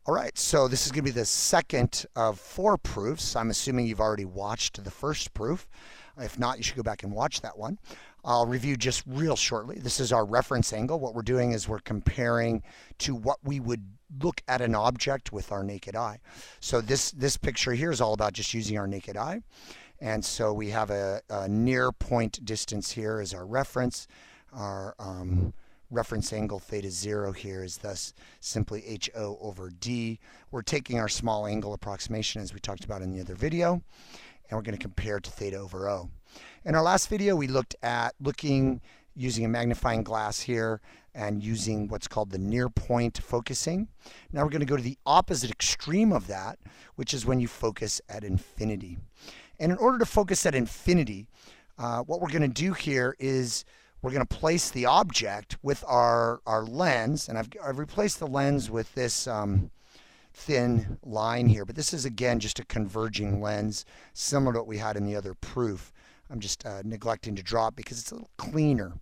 All right, so this is going to be the second of 4 proofs. I'm assuming you've already watched the first proof. If not, you should go back and watch that one. I'll review just real shortly. This is our reference angle. What we're doing is we're comparing to what we would look at an object with our naked eye. So this picture here is all about just using our naked eye. And so we have a near point distance here as our reference. Our reference angle theta 0 here is thus simply HO over D. We're taking our small angle approximation as we talked about in the other video, and we're going to compare to theta over O. In our last video, we looked at using a magnifying glass here and using what's called the near point focusing. Now we're going to go to the opposite extreme of that, which is when you focus at infinity. And in order to focus at infinity, what we're going to do here is we're going to place the object with our lens, and I've replaced the lens with this thin line here, but this is again just a converging lens similar to what we had in the other proof. I'm just neglecting to draw it because it's a little cleaner.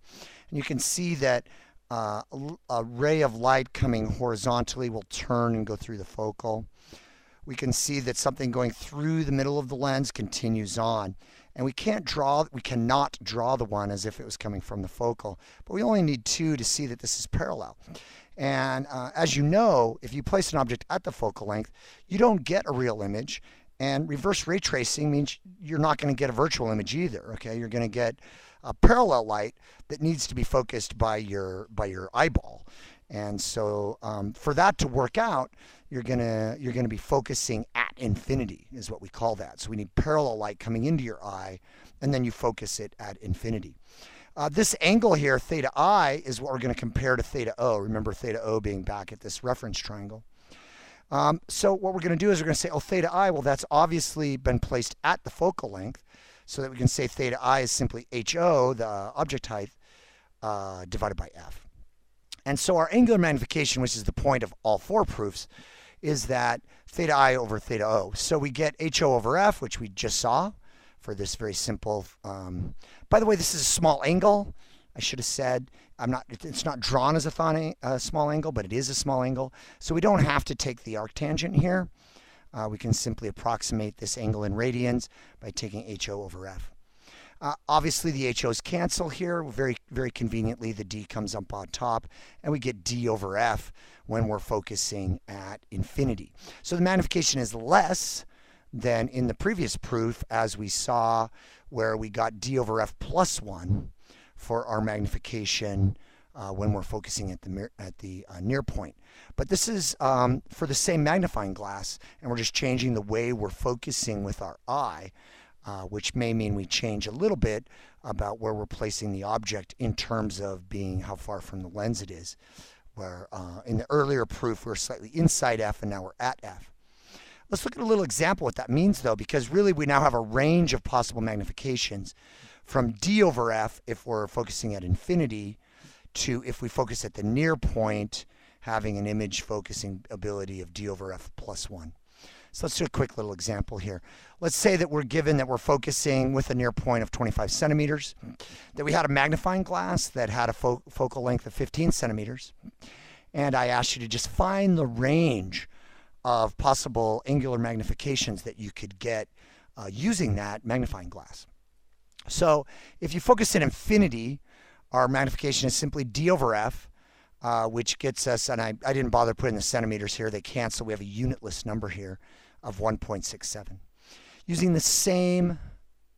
And you can see that a ray of light coming horizontally will turn and go through the focal. We can see that something going through the middle of the lens continues on. And we cannot draw the one as if it was coming from the focal, but we only need 2 to see that this is parallel. And as you know, if you place an object at the focal length, you don't get a real image. And reverse ray tracing means you're not going to get a virtual image either. Okay, you're going to get a parallel light that needs to be focused by your eyeball. And so for that to work out, you're gonna be focusing at infinity is what we call that. So we need parallel light coming into your eye, and then you focus it at infinity. This angle here, theta I, is what we're going to compare to theta O. Remember theta O being back at this reference triangle. So what we're going to do is we're going to say, oh, theta I, well, that's obviously been placed at the focal length, so that we can say theta I is simply HO, the object height, divided by F. And so our angular magnification, which is the point of all 4 proofs, is that theta I over theta O. So we get HO over F, which we just saw for this very simple. By the way, this is a small angle. I should have said it's not drawn as a small angle, but it is a small angle. So we don't have to take the arctangent here. We can simply approximate this angle in radians by taking HO over F. Obviously, the HOs cancel here. Very, very conveniently, the D comes up on top, and we get D over F when we're focusing at infinity. So the magnification is less than in the previous proof, as we saw, where we got D over F plus 1 for our magnification when we're focusing at the near point. But this is for the same magnifying glass, and we're just changing the way we're focusing with our eye. Which may mean we change a little bit about where we're placing the object in terms of being how far from the lens it is. Where in the earlier proof we're slightly inside F and now we're at F. Let's look at a little example what that means though, because really we now have a range of possible magnifications from D over F if we're focusing at infinity to if we focus at the near point having an image focusing ability of D over F plus 1. So let's do a quick little example here. Let's say that we're given that we're focusing with a near point of 25 centimeters, that we had a magnifying glass that had a focal length of 15 centimeters, and I asked you to just find the range of possible angular magnifications that you could get using that magnifying glass. So if you focus at infinity, our magnification is simply D over F, which gets us, and I didn't bother putting the centimeters here, they cancel, we have a unitless number here of 1.67. Using the same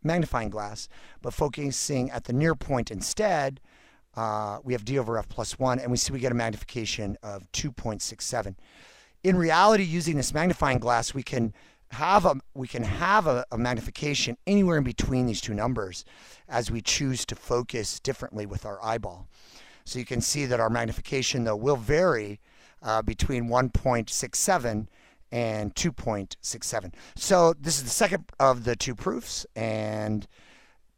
magnifying glass, but focusing at the near point instead, we have D over F plus 1, and we see we get a magnification of 2.67. In reality, using this magnifying glass, we can have a magnification anywhere in between these two numbers as we choose to focus differently with our eyeball. So you can see that our magnification, though, will vary between 1.67 and 2.67. So this is the second of the 2 proofs, and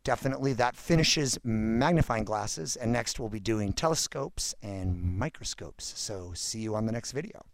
definitely that finishes magnifying glasses. And next we'll be doing telescopes and microscopes. So see you on the next video.